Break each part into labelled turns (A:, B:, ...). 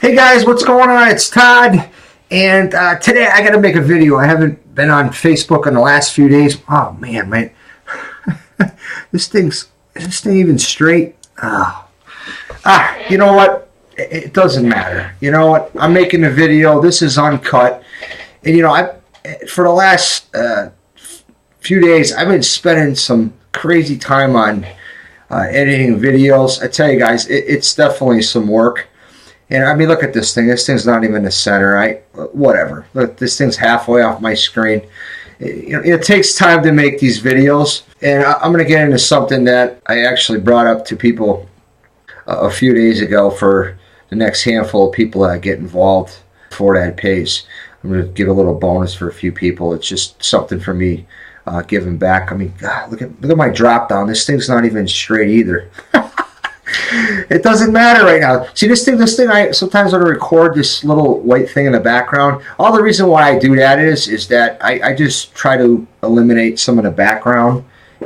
A: Hey guys, what's going on? It's Todd, and today I got to make a video. I haven't been on Facebook in the last few days. Oh man, this thing even straight? You know what? It doesn't matter. You know what? I'm making a video. This is uncut, and you know, for the last few days I've been spending some crazy time on editing videos. I tell you guys, it's definitely some work. And I mean, look at this thing. This thing's not even the center, right? Whatever. Look, this thing's halfway off my screen. It takes time to make these videos. And I'm going to get into something that I actually brought up to people a few days ago for the next handful of people that get involved for adpays. I'm going to give a little bonus for a few people. It's just something for me giving back. I mean, God, look at my drop down. This thing's not even straight either. It doesn't matter right now. See, this thing, I sometimes want to record this little white thing in the background. All the reason why I do that is that I just try to eliminate some of the background,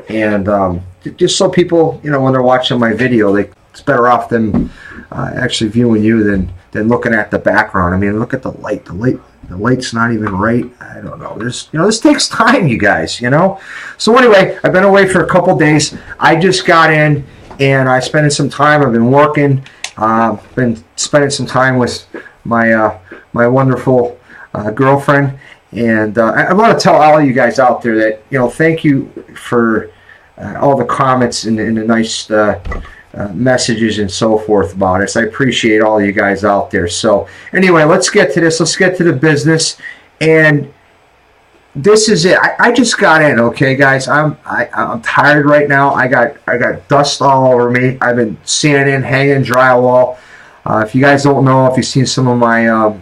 A: and just so people, you know, when they're watching my video, it's better off them actually viewing you than looking at the background. I mean, look at the light. The light's not even right. I don't know. This takes time, you guys. You know. So anyway, I've been away for a couple days. I just got in. And I spent some time. I've been working. Been spending some time with my wonderful girlfriend. And I want to tell all of you guys out there that, you know, thank you for all the comments and the nice messages and so forth about us. I appreciate all of you guys out there. So anyway, let's get to this. Let's get to the business. And this is it. I just got in, okay, guys. I'm tired right now. I got dust all over me. I've been sanding, hanging drywall. If you guys don't know, if you've seen some of my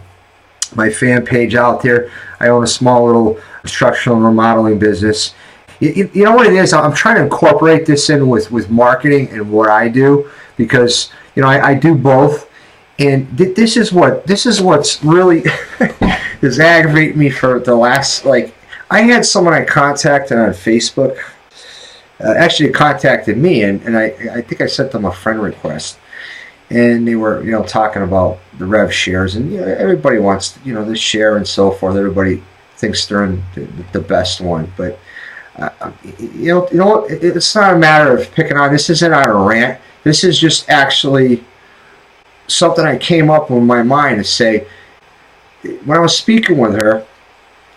A: my fan page out there, I own a small little structural and remodeling business. You know what it is? I'm trying to incorporate this in with marketing and what I do, because you know I do both. And this is what's really is aggravating me for the last, like, I had someone I contacted on Facebook. Actually contacted me, and I think I sent them a friend request, and they were, you know, talking about the rev shares, and you know, everybody wants, you know, the share and so forth. Everybody thinks they're in the best one, but you know what? It's not a matter of picking on. This isn't on a rant. This is just actually something I came up with in my mind to say when I was speaking with her.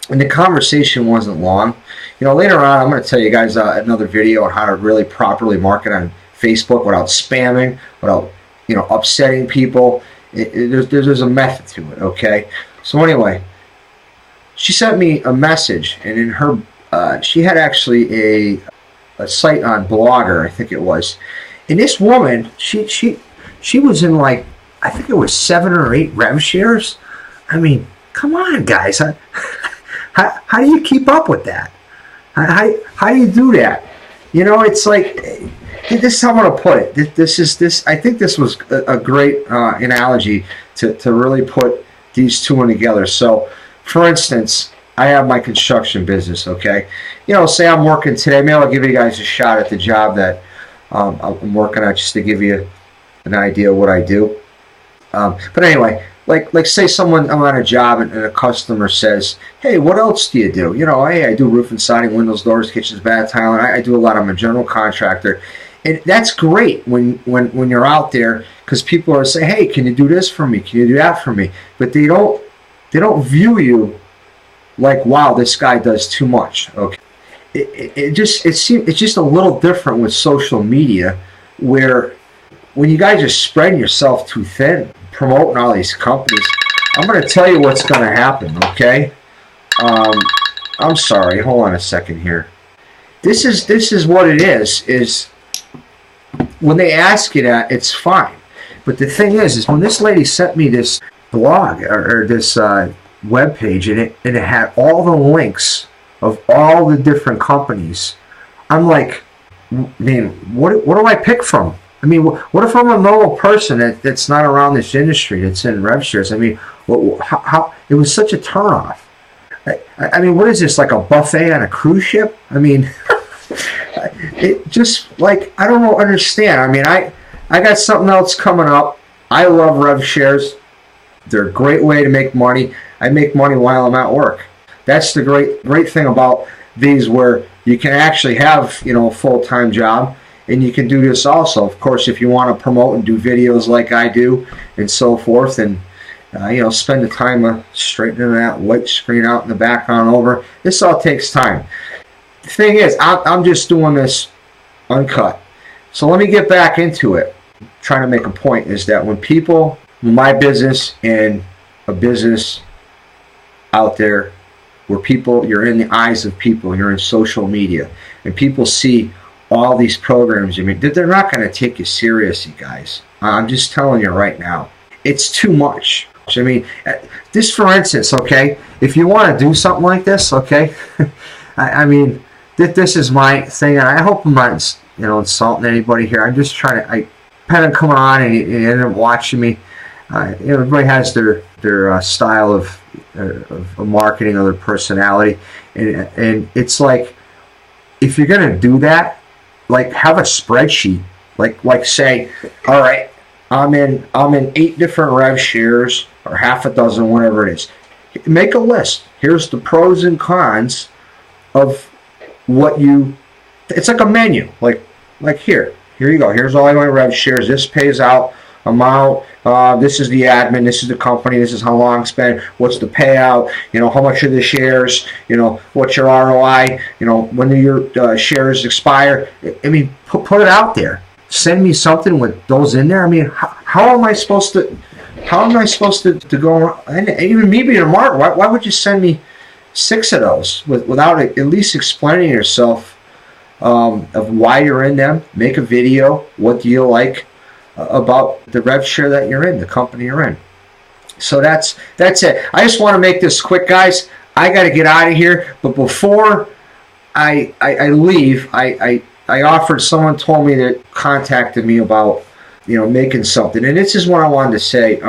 A: And the conversation wasn't long. You know, later on, I'm going to tell you guys another video on how to really properly market on Facebook without spamming, without, you know, upsetting people. There's a method to it, okay? So anyway, she sent me a message, and in her, she had actually a site on Blogger, I think it was. And this woman, she was in, like, I think it was 7 or 8 rev shares. I mean, come on, guys. How do you keep up with that? How do you do that? You know, it's like, this is how I'm going to put it. This I think this was a great analogy to really put these two in together. So, for instance, I have my construction business, okay? You know, say I'm working today. Maybe I'll give you guys a shot at the job that I'm working on, just to give you an idea of what I do. But anyway, like say I'm on a job and a customer says, hey, what else do you do? You know, hey, I do roof and siding, windows, doors, kitchens, bath tiling. I do a lot. I'm a general contractor. And that's great when you're out there, because people are saying, hey, can you do this for me? Can you do that for me? But they don't view you like, wow, this guy does too much. Okay. It's just a little different with social media, where when you guys are spreading yourself too thin, promoting all these companies, I'm going to tell you what's going to happen, okay? I'm sorry, hold on a second here. This is what it is when they ask you that, it's fine. But the thing is when this lady sent me this blog or this web page, and it had all the links of all the different companies, I'm like, man, what do I pick from? I mean, what if I'm a normal person that's not around this industry, that's in rev shares? I mean, how it was such a turnoff. I mean, what is this, like a buffet on a cruise ship? I mean, it just, like, I don't understand. I mean, I got something else coming up. I love rev shares. They're a great way to make money. I make money while I'm at work. That's the great thing about these, where you can actually have, you know, a full-time job, and you can do this also. Of course, if you want to promote and do videos like I do and so forth, and you know, spend the time straightening that white screen out in the background over. This all takes time. The thing is, I'm just doing this uncut. So let me get back into it. I'm trying to make a point is that when people, my business and a business out there, where people, you're in the eyes of people, you're in social media, and people see all these programs, I mean, they're not going to take you seriously, guys. I'm just telling you right now. It's too much. I mean, this, for instance, okay, if you want to do something like this, okay, I mean, this is my thing, and I hope I'm not, you know, insulting anybody here. I'm just trying to, I kind of come on and you end up watching me. You know, everybody has their style of marketing or their personality, and it's like, if you're gonna do that, like, have a spreadsheet, like say, all right, I'm in 8 different rev shares, or half a dozen, whatever it is. Make a list. Here's the pros and cons of what you. It's like a menu. Like here you go. Here's all my rev shares. This pays out amount. This is the admin. This is the company. This is how long it's been. What's the payout? You know, how much are the shares? You know, what's your ROI? You know, when do your shares expire? I mean, put it out there. Send me something with those in there. I mean, how am I supposed to? How am I supposed to go around? And even me being a marketer, why would you send me 6 of those without at least explaining yourself of why you're in them? Make a video. What do you like about the rev share that you're in, the company you're in? So that's it. I just want to make this quick, guys. I got to get out of here. But before I leave, I offered, someone told me that contacted me about, you know, making something. And this is what I wanted to say.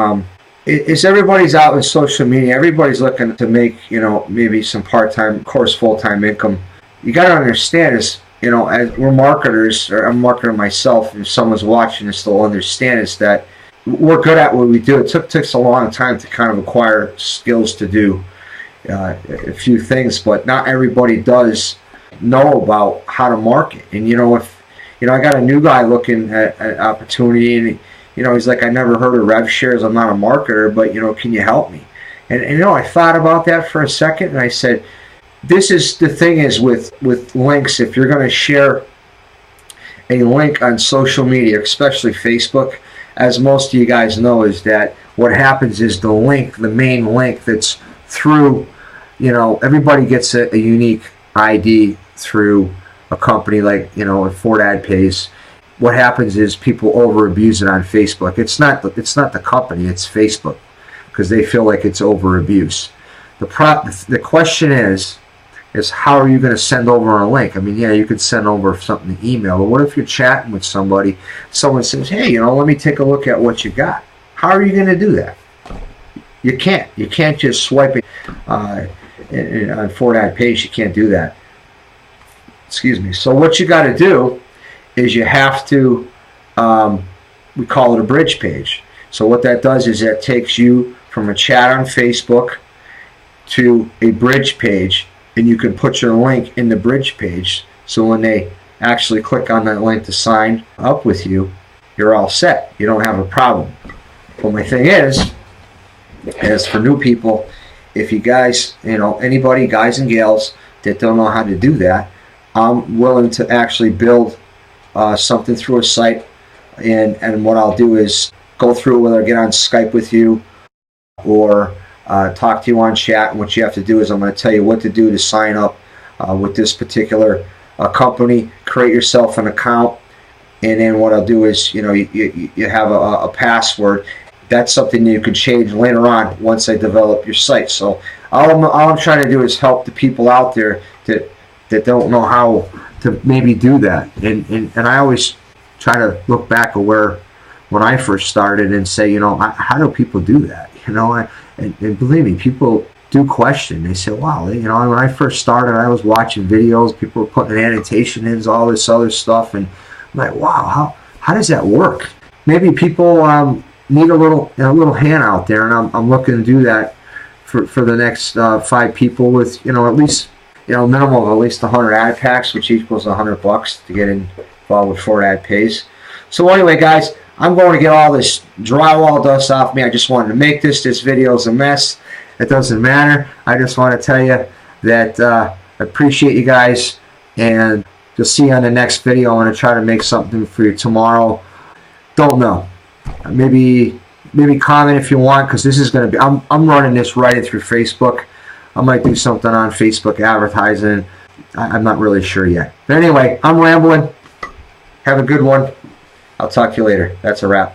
A: Is everybody's out in social media. Everybody's looking to make, you know, maybe some part-time, of course, full-time income. You got to understand is, you know, as we're marketers, or I'm a marketer myself, if someone's watching this, they'll understand is that we're good at what we do. It took a long time to kind of acquire skills to do a few things, but not everybody does know about how to market. And, you know, if, you know, I got a new guy looking at an opportunity, and, you know, he's like, I never heard of rev shares. I'm not a marketer, but, you know, can you help me? And you know, I thought about that for a second, and I said, this is the thing is with links. If you're going to share a link on social media, especially Facebook, as most of you guys know, is that what happens is the link, the main link that's through, you know, everybody gets a unique ID through a company like, you know, AdPays. What happens is people over abuse it on Facebook. It's not the company, it's Facebook, because they feel like it's over abuse. The question is how are you going to send over a link? I mean, yeah, you could send over something to email, but what if you're chatting with somebody, someone says, hey, you know, let me take a look at what you got. How are you going to do that? You can't. You can't just swipe it on AdPays. You can't do that. Excuse me. So what you got to do is you have to, we call it a bridge page. So what that does is that takes you from a chat on Facebook to a bridge page, and you can put your link in the bridge page. So when they actually click on that link to sign up with you, you're all set. You don't have a problem. But my thing is for new people, if you guys, you know, anybody, guys and gals that don't know how to do that, I'm willing to actually build something through a site, and what I'll do is go through, whether I get on Skype with you or talk to you on chat. And what you have to do is I'm going to tell you what to do to sign up with this particular company. Create yourself an account, and then what I'll do is, you know, you have a password. That's something that you can change later on once I develop your site. So all I'm trying to do is help the people out there that don't know how to maybe do that. And I always try to look back at when I first started and say, you know, how do people do that? You know, and believe me, people do question. They say, wow, you know, when I first started, I was watching videos, people were putting annotation in, all this other stuff, and I'm like, wow, how does that work? Maybe people need a little hand out there, and I'm looking to do that for the next 5 people with, at least, minimum of at least 100 ad packs, which equals $100 to get involved with Fort AdPays. So anyway, guys, I'm going to get all this drywall dust off me. I just wanted to make this. This video is a mess. It doesn't matter. I just want to tell you that I appreciate you guys, and you'll see you on the next video. I'm going to try to make something for you tomorrow. Don't know. Maybe comment if you want, because this is going to be, I'm running this right through Facebook. I might do something on Facebook advertising. I'm not really sure yet. But anyway, I'm rambling. Have a good one. I'll talk to you later. That's a wrap.